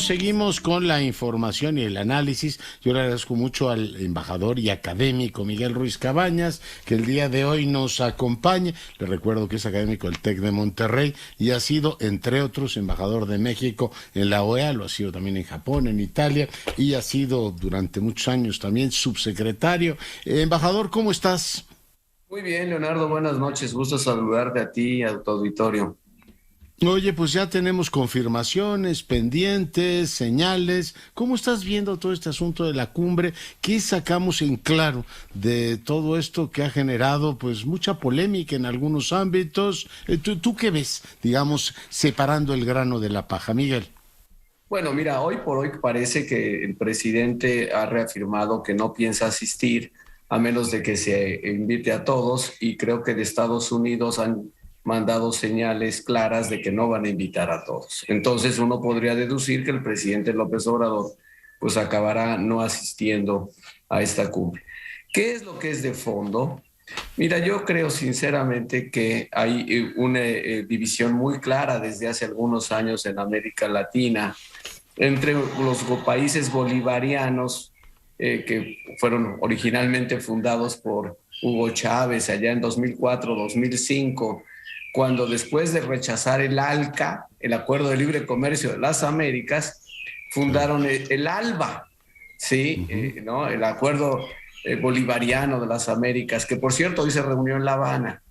seguimos con la información y el análisis. Yo le agradezco mucho al embajador y académico Miguel Ruiz Cabañas, que el día de hoy nos acompañe. Le recuerdo que es académico del TEC de Monterrey y ha sido, entre otros, embajador de México en la OEA, lo ha sido también en Japón, en Italia, y ha sido durante muchos años también subsecretario. Embajador, ¿cómo estás? Muy bien, Leonardo, buenas noches. Gusto saludarte a ti y a tu auditorio. Oye, pues ya tenemos confirmaciones, pendientes, señales. ¿Cómo estás viendo todo este asunto de la cumbre? ¿Qué sacamos en claro de todo esto que ha generado pues mucha polémica en algunos ámbitos? ¿Tú qué ves, digamos, separando el grano de la paja, Miguel? Bueno, mira, hoy por hoy parece que el presidente ha reafirmado que no piensa asistir a menos de que se invite a todos, y creo que de Estados Unidos han mandado señales claras de que no van a invitar a todos. Entonces uno podría deducir que el presidente López Obrador pues acabará no asistiendo a esta cumbre. ¿Qué es lo que es de fondo? Mira, yo creo sinceramente que hay una división muy clara desde hace algunos años en América Latina entre los países bolivarianos que fueron originalmente fundados por Hugo Chávez allá en 2004-2005, cuando después de rechazar el ALCA, el Acuerdo de Libre Comercio de las Américas, fundaron el ALBA, ¿sí? ¿No? El Acuerdo Bolivariano de las Américas, que por cierto hoy se reunió en La Habana.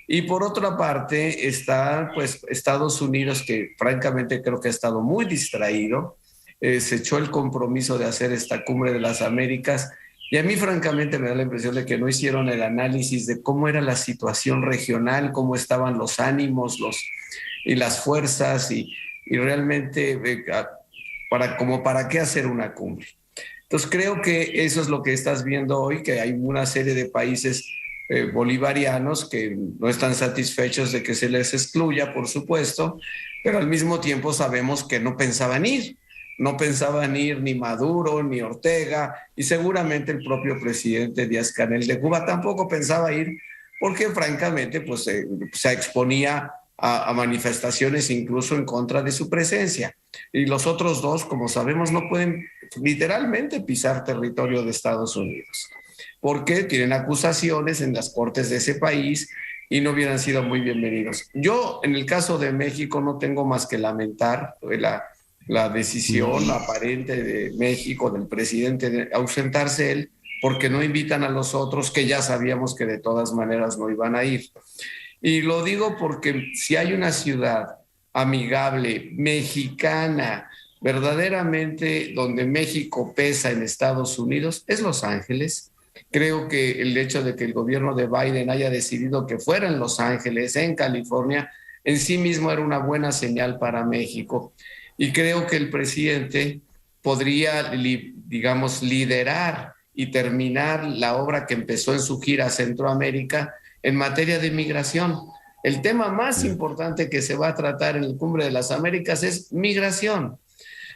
Y por otra parte está pues Estados Unidos, que francamente creo que ha estado muy distraído, se echó el compromiso de hacer esta cumbre de las Américas, y a mí francamente me da la impresión de que no hicieron el análisis de cómo era la situación regional, cómo estaban los ánimos y las fuerzas, y realmente para qué hacer una cumbre. Entonces creo que eso es lo que estás viendo hoy, que hay una serie de países bolivarianos que no están satisfechos de que se les excluya, por supuesto, pero al mismo tiempo sabemos que no pensaban ir. No pensaban ir ni Maduro ni Ortega, y seguramente el propio presidente Díaz-Canel de Cuba tampoco pensaba ir, porque francamente pues, se exponía a manifestaciones incluso en contra de su presencia. Y los otros dos, como sabemos, no pueden literalmente pisar territorio de Estados Unidos, porque tienen acusaciones en las cortes de ese país y no hubieran sido muy bienvenidos. Yo, en el caso de México, no tengo más que lamentar la decisión aparente de México, del presidente, de ausentarse él, porque no invitan a los otros que ya sabíamos que de todas maneras no iban a ir. Y lo digo porque si hay una ciudad amigable, mexicana, verdaderamente donde México pesa en Estados Unidos, es Los Ángeles. Creo que el hecho de que el gobierno de Biden haya decidido que fuera en Los Ángeles, en California, en sí mismo era una buena señal para México. Y creo que el presidente podría, digamos, liderar y terminar la obra que empezó en su gira a Centroamérica en materia de migración. El tema más importante que se va a tratar en la Cumbre de las Américas es migración.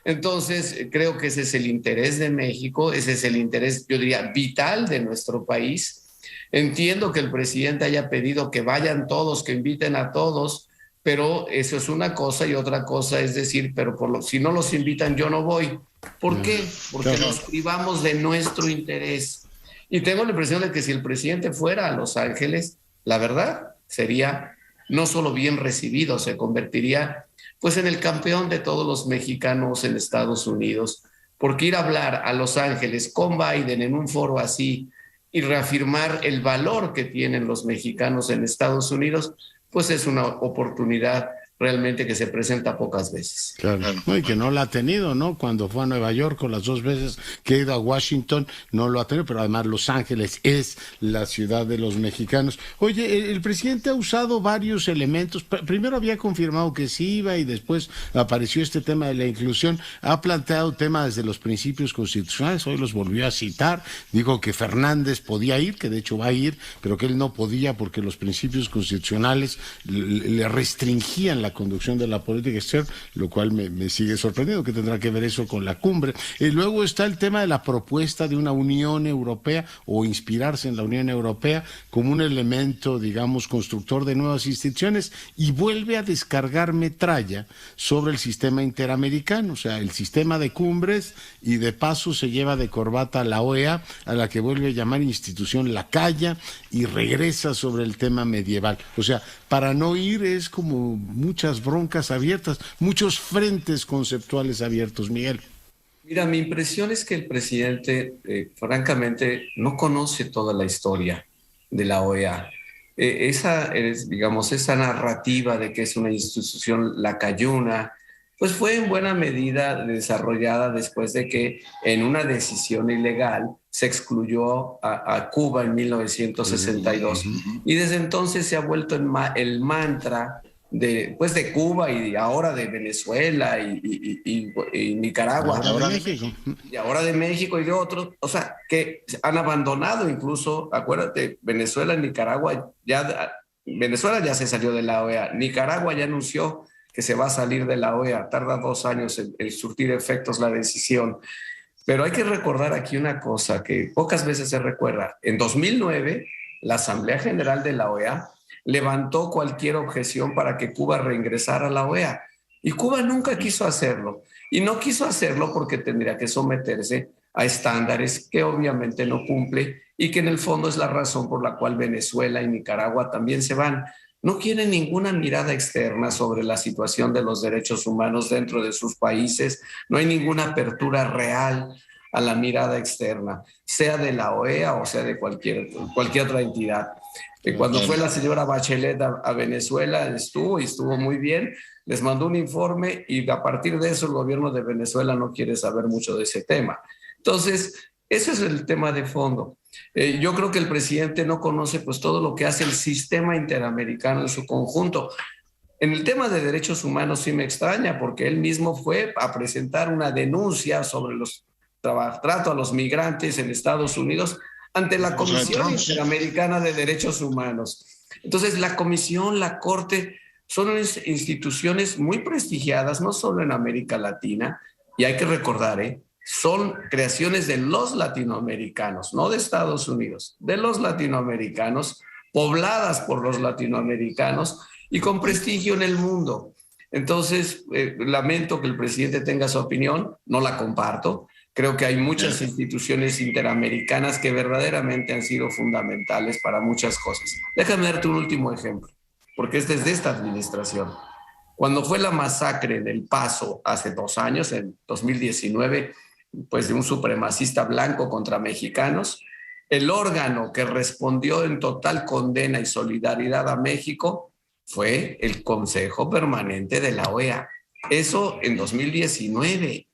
Entonces, creo que ese es el interés de México, ese es el interés, yo diría, vital de nuestro país. Entiendo que el presidente haya pedido que vayan todos, que inviten a todos, pero eso es una cosa, y otra cosa es decir, pero si no los invitan yo no voy. ¿Por qué? Porque nos privamos de nuestro interés. Y tengo la impresión de que si el presidente fuera a Los Ángeles, la verdad sería no solo bien recibido, se convertiría pues en el campeón de todos los mexicanos en Estados Unidos, porque ir a hablar a Los Ángeles con Biden en un foro así y reafirmar el valor que tienen los mexicanos en Estados Unidos, pues es una oportunidad realmente que se presenta pocas veces. Claro, no, y que no la ha tenido, ¿no? Cuando fue a Nueva York, o las dos veces que ha ido a Washington, no lo ha tenido, pero además Los Ángeles es la ciudad de los mexicanos. Oye, el presidente ha usado varios elementos. Primero había confirmado que sí iba, y después apareció este tema de la inclusión. Ha planteado temas desde los principios constitucionales, hoy los volvió a citar. Dijo que Fernández podía ir, que de hecho va a ir, pero que él no podía porque los principios constitucionales le restringían la la conducción de la política exterior, lo cual me sigue sorprendiendo, que tendrá que ver eso con la cumbre. Y luego está el tema de la propuesta de una Unión Europea o inspirarse en la Unión Europea como un elemento, digamos, constructor de nuevas instituciones, y vuelve a descargar metralla sobre el sistema interamericano, o sea, el sistema de cumbres, y de paso se lleva de corbata a la OEA, a la que vuelve a llamar institución lacaya, y regresa sobre el tema medieval. O sea, para no ir es como muchas broncas abiertas, muchos frentes conceptuales abiertos, Miguel. Mira, mi impresión es que el presidente, francamente, no conoce toda la historia de la OEA. Digamos, esa narrativa de que es una institución lacayuna, pues fue en buena medida desarrollada después de que en una decisión ilegal se excluyó a Cuba en 1962. Y desde entonces se ha vuelto el mantra pues de Cuba y ahora de Venezuela y Nicaragua. Ahora de México. Y ahora de México y de otros, o sea, que han abandonado incluso, acuérdate, Venezuela y Nicaragua, Venezuela ya se salió de la OEA, Nicaragua ya anunció que se va a salir de la OEA, tarda 2 años en surtir efectos la decisión. Pero hay que recordar aquí una cosa que pocas veces se recuerda. En 2009, la Asamblea General de la OEA levantó cualquier objeción para que Cuba reingresara a la OEA. Y Cuba nunca quiso hacerlo. Y no quiso hacerlo porque tendría que someterse a estándares que obviamente no cumple y que en el fondo es la razón por la cual Venezuela y Nicaragua también se van. No quieren ninguna mirada externa sobre la situación de los derechos humanos dentro de sus países. No hay ninguna apertura real a la mirada externa, sea de la OEA o sea de cualquier otra entidad. Cuando fue la señora Bachelet a Venezuela, estuvo muy bien, les mandó un informe y a partir de eso el gobierno de Venezuela no quiere saber mucho de ese tema. Entonces, ese es el tema de fondo. Yo creo que el presidente no conoce pues todo lo que hace el sistema interamericano en su conjunto. En el tema de derechos humanos sí me extraña porque él mismo fue a presentar una denuncia sobre los trato a los migrantes en Estados Unidos ante la Comisión Interamericana de Derechos Humanos. Entonces, la Comisión, la Corte, son instituciones muy prestigiadas, no solo en América Latina, y hay que recordar, son creaciones de los latinoamericanos, no de Estados Unidos, de los latinoamericanos, pobladas por los latinoamericanos y con prestigio en el mundo. Entonces, lamento que el presidente tenga su opinión, no la comparto. Creo que hay muchas instituciones interamericanas que verdaderamente han sido fundamentales para muchas cosas. Déjame darte un último ejemplo, porque este es de esta administración. Cuando fue la masacre en El Paso hace 2 años, en 2019, pues de un supremacista blanco contra mexicanos, el órgano que respondió en total condena y solidaridad a México fue el Consejo Permanente de la OEA. Eso en 2019.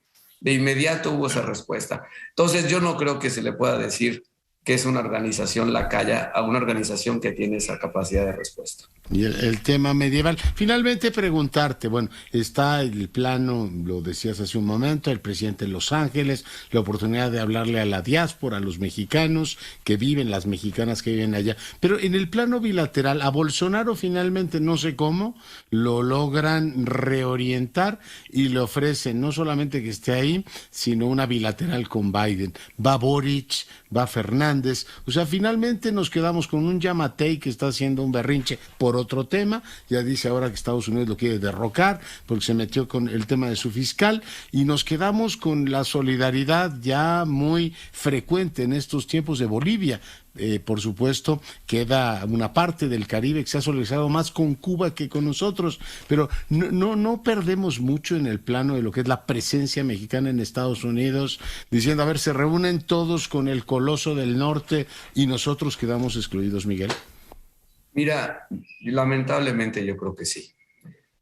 De inmediato hubo esa respuesta. Entonces yo no creo que se le pueda decir que es una organización lacaya a una organización que tiene esa capacidad de respuesta. Y el tema medieval. Finalmente preguntarte, bueno, está el plano, lo decías hace un momento, el presidente en Los Ángeles, la oportunidad de hablarle a la diáspora, a los mexicanos que viven, las mexicanas que viven allá, pero en el plano bilateral, a Bolsonaro finalmente, no sé cómo, lo logran reorientar y le ofrecen no solamente que esté ahí, sino una bilateral con Biden. Va Boric, va Fernández, o sea, finalmente nos quedamos con un Yamatei que está haciendo un berrinche por otro tema, ya dice ahora que Estados Unidos lo quiere derrocar porque se metió con el tema de su fiscal, y nos quedamos con la solidaridad ya muy frecuente en estos tiempos de Bolivia. Por supuesto, queda una parte del Caribe que se ha solidarizado más con Cuba que con nosotros, pero no perdemos mucho en el plano de lo que es la presencia mexicana en Estados Unidos, diciendo, a ver, se reúnen todos con el coloso del norte y nosotros quedamos excluidos, Miguel. Mira, lamentablemente yo creo que sí.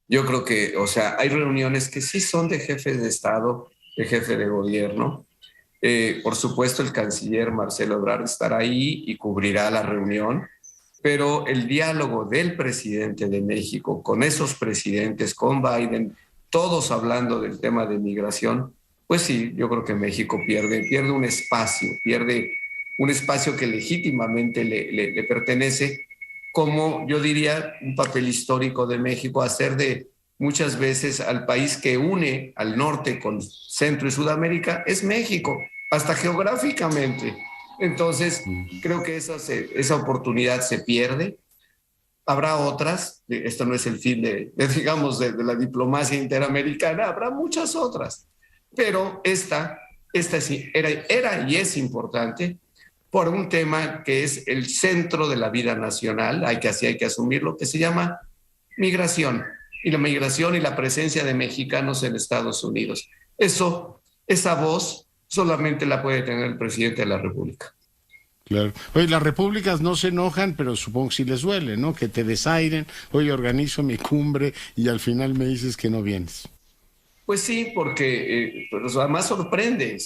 Yo creo que, o sea, hay reuniones que sí son de jefe de Estado, de jefe de gobierno. Por supuesto, el canciller Marcelo Ebrard estará ahí y cubrirá la reunión, pero el diálogo del presidente de México con esos presidentes, con Biden, todos hablando del tema de migración, pues sí, yo creo que México pierde un espacio que legítimamente le pertenece, como yo diría un papel histórico de México, hacer de muchas veces al país que une al norte con Centro y Sudamérica es México, hasta geográficamente. Entonces, creo que esa oportunidad se pierde. Habrá otras, esto no es el fin digamos, de la diplomacia interamericana, habrá muchas otras, pero esta sí, era y es importante por un tema que es el centro de la vida nacional, así hay que asumirlo, que se llama migración, y la migración y la presencia de mexicanos en Estados Unidos. Esa voz solamente la puede tener el presidente de la República. Claro. Oye, las repúblicas no se enojan, pero supongo que sí les duele, ¿no? Que te desairen, oye, organizo mi cumbre y al final me dices que no vienes. Pues sí, porque pues, además sorprende.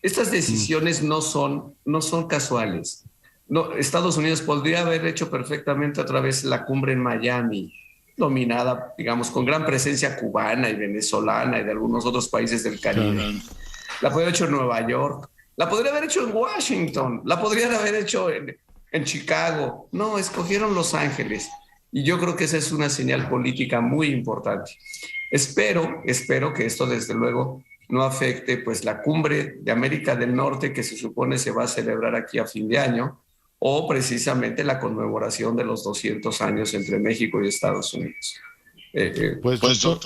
Estas decisiones no son casuales. No, Estados Unidos podría haber hecho perfectamente otra vez la cumbre en Miami, dominada, digamos, con gran presencia cubana y venezolana y de algunos otros países del Caribe. Claro. La podría haber hecho en Nueva York. La podría haber hecho en Washington, la podrían haber hecho en Chicago. No, escogieron Los Ángeles. Y yo creo que esa es una señal política muy importante. Espero que esto desde luego no afecte pues la cumbre de América del Norte que se supone se va a celebrar aquí a fin de año, o precisamente la conmemoración de los 200 años entre México y Estados Unidos. Pues, doctor,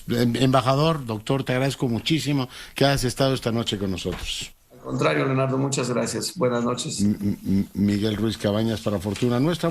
embajador, doctor, te agradezco muchísimo que hayas estado esta noche con nosotros. Al contrario, Leonardo, muchas gracias. Buenas noches. Miguel Ruiz Cabañas, para fortuna nuestra.